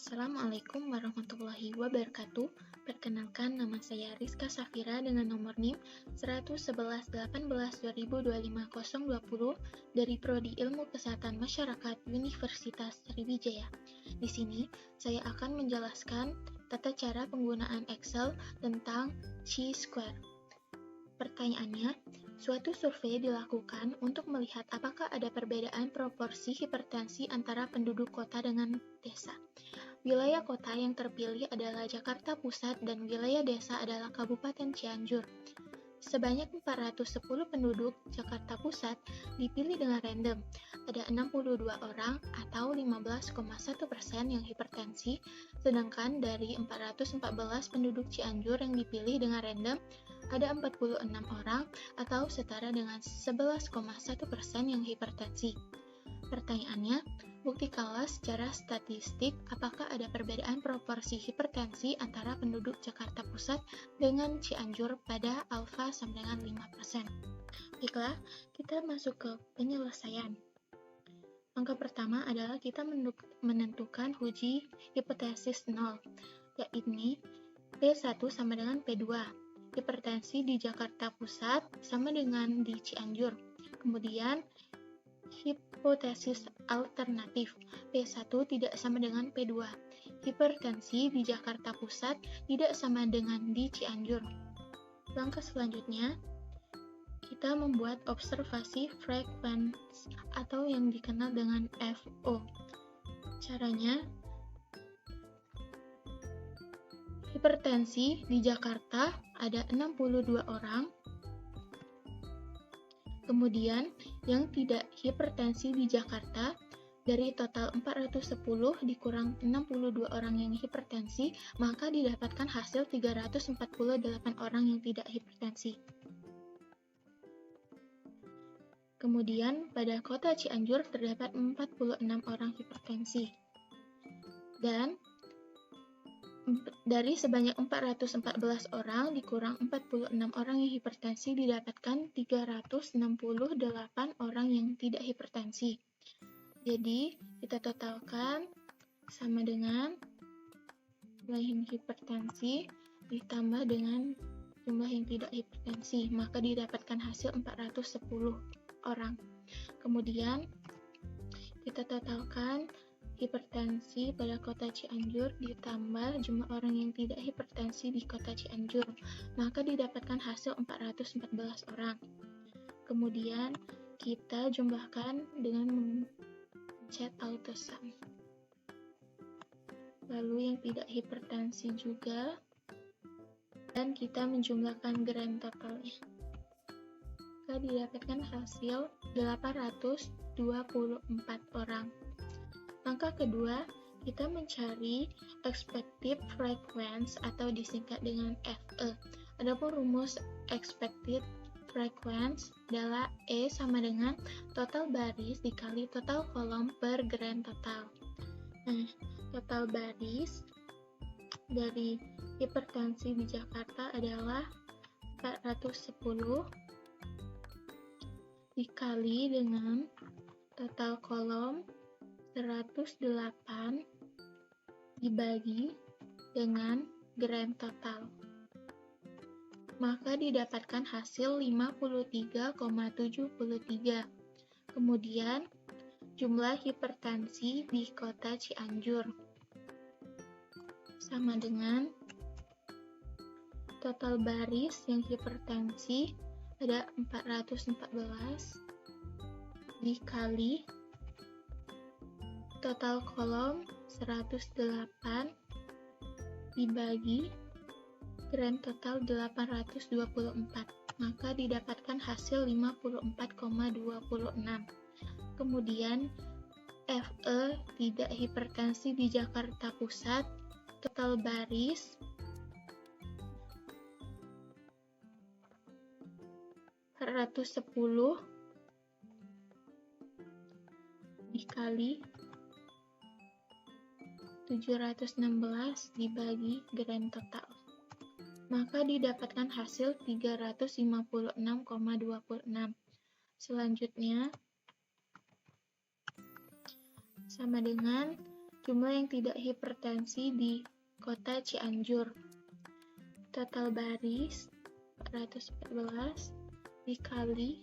Assalamualaikum warahmatullahi wabarakatuh. Perkenalkan, nama saya Rizka Safira dengan nomor NIM 11118-2025-020 dari Prodi Ilmu Kesehatan Masyarakat Universitas Sriwijaya. Di sini, saya akan menjelaskan tata cara penggunaan Excel tentang chi-square. Pertanyaannya, suatu survei dilakukan untuk melihat apakah ada perbedaan proporsi hipertensi antara penduduk kota dengan desa. Wilayah kota yang terpilih adalah Jakarta Pusat dan wilayah desa adalah Kabupaten Cianjur. Sebanyak 410 penduduk Jakarta Pusat dipilih dengan random. Ada 62 orang atau 15,1% yang hipertensi, sedangkan dari 414 penduduk Cianjur yang dipilih dengan random, ada 46 orang atau setara dengan 11,1% yang hipertensi. Pertanyaannya, buktikanlah secara statistik apakah ada perbedaan proporsi hipertensi antara penduduk Jakarta Pusat dengan Cianjur pada alfa sama dengan 5%. Baiklah, kita masuk ke penyelesaian. Langkah pertama adalah kita menentukan uji hipotesis 0, yaitu P1 sama dengan P2. Hipertensi di Jakarta Pusat sama dengan di Cianjur. Kemudian, hipotesis alternatif, P1 tidak sama dengan P2. Hipertensi di Jakarta Pusat tidak sama dengan di Cianjur. Langkah selanjutnya, kita membuat observasi frekuensi atau yang dikenal dengan FO. Caranya, hipertensi di Jakarta ada 62 orang. Kemudian, yang tidak hipertensi di Jakarta, dari total 410 dikurang 62 orang yang hipertensi, maka didapatkan hasil 348 orang yang tidak hipertensi. Kemudian, pada kota Cianjur terdapat 46 orang hipertensi. Dan dari sebanyak 414 orang dikurang 46 orang yang hipertensi didapatkan 368 orang yang tidak hipertensi. Jadi, kita totalkan sama dengan jumlah yang hipertensi ditambah dengan jumlah yang tidak hipertensi, maka didapatkan hasil 410 orang. Kemudian, kita totalkan hipertensi pada kota Cianjur ditambah jumlah orang yang tidak hipertensi di kota Cianjur, maka didapatkan hasil 414 orang. Kemudian kita jumlahkan dengan mencet autosum. Lalu yang tidak hipertensi juga, dan kita menjumlahkan grand totalnya. Maka didapatkan hasil 824 orang. Langkah kedua, kita mencari expected frequency atau disingkat dengan FE. Adapun rumus expected frequency adalah E sama dengan total baris dikali total kolom per grand total. Nah, total baris dari hipertensi di Jakarta adalah 410 dikali dengan total kolom 108 dibagi dengan grand total, maka didapatkan hasil 53,73. Kemudian jumlah hipertensi di kota Cianjur sama dengan total baris yang hipertensi ada 414 dikali total kolom 108 dibagi grand total 824, maka didapatkan hasil 54,26. Kemudian FE tidak hipertensi di Jakarta Pusat, total baris 410 dikali 716 dibagi grand total, maka didapatkan hasil 356,26. Selanjutnya sama dengan jumlah yang tidak hipertensi di kota Cianjur. Total baris 414 dikali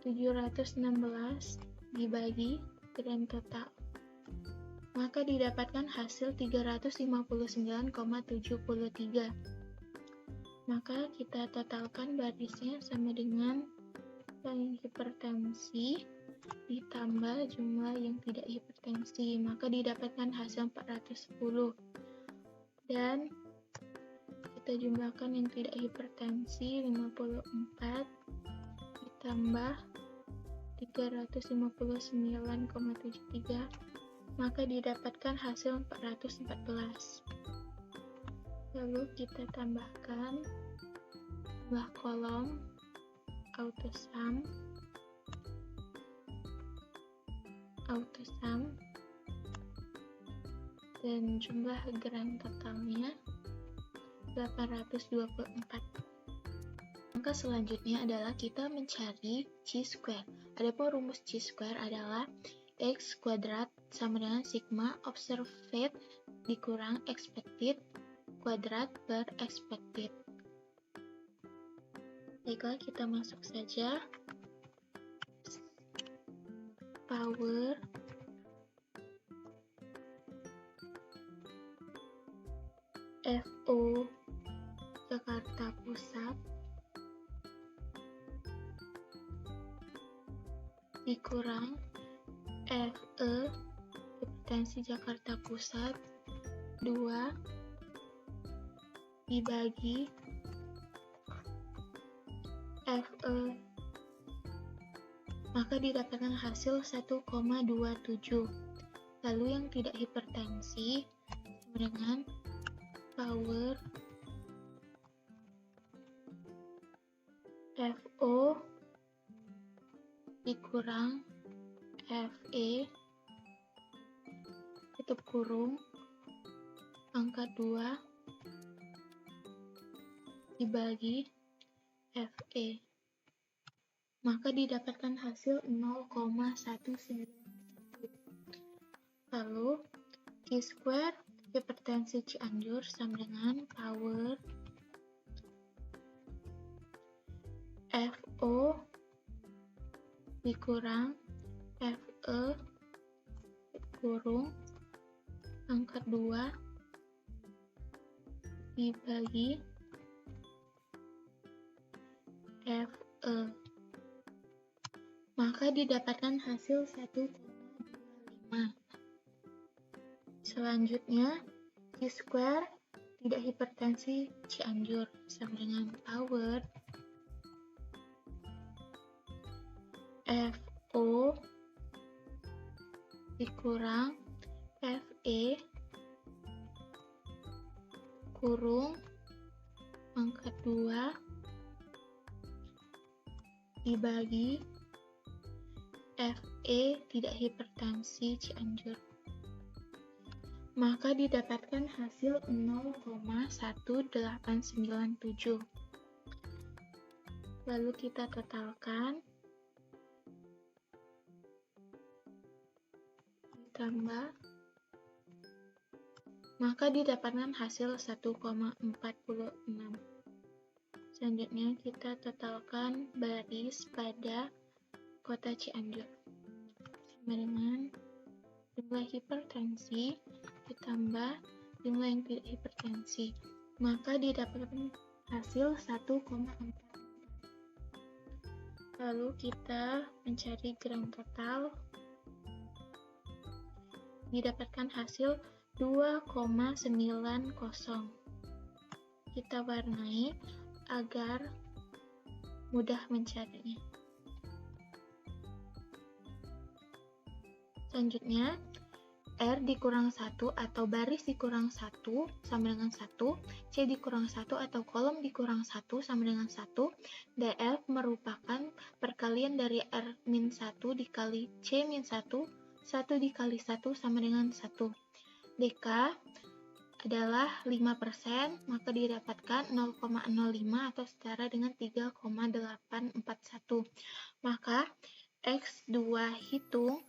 716 dibagi grand total. Maka didapatkan hasil 359,73. Maka kita totalkan barisnya sama dengan yang hipertensi ditambah jumlah yang tidak hipertensi, maka didapatkan hasil 410. Dan kita jumlahkan yang tidak hipertensi 54 ditambah 359,73, maka didapatkan hasil 414. Lalu kita tambahkan jumlah kolom autosum dan jumlah grand totalnya 824. Maka selanjutnya adalah kita mencari chi-square. Adapun rumus chi-square adalah x kuadrat sama dengan sigma observed dikurang expected kuadrat per expected. Baiklah, kita masuk saja. Power FO Jakarta Pusat dikurang FE hipertensi Jakarta Pusat 2 dibagi FE, maka didapatkan hasil 1,27. Lalu yang tidak hipertensi sama dengan power FO dikurang FE tutup kurung angka 2 dibagi FE, maka didapatkan hasil 0,191. Lalu chi-square hipertensi Cianjur sama dengan power FO dikurang FE kurung angka 2 dibagi FE, maka didapatkan hasil 1,25. Selanjutnya chi-square tidak hipertensi Cianjur sama dengan power FO dikurang FE kurung angka 2 dibagi FE tidak hipertensi Cianjur, maka didapatkan hasil 0,1897. Lalu kita totalkan, ditambah, maka didapatkan hasil 1,46. Selanjutnya kita totalkan baris pada kota Cianjur sama dengan jumlah hipertensi ditambah jumlah yang tidak hipertensi, maka didapatkan hasil 1,4. Lalu kita mencari grand total, didapatkan hasil 2,90. Kita warnai agar mudah mencarinya. Selanjutnya, R dikurang 1 atau baris dikurang 1 sama dengan 1, C dikurang 1 atau kolom dikurang 1 sama dengan 1, DF merupakan perkalian dari R-1 dikali C-1, 1 dikali 1 sama dengan 1. DK adalah 5%, maka didapatkan 0,05 atau setara dengan 3,841. Maka X2 hitung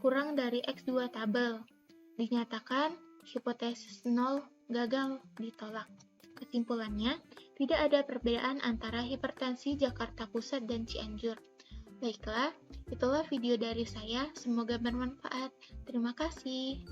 kurang dari X2 tabel. Dinyatakan hipotesis 0 gagal ditolak. Kesimpulannya, tidak ada perbedaan antara hipertensi Jakarta Pusat dan Cianjur. Baiklah, itulah video dari saya. Semoga bermanfaat. Terima kasih.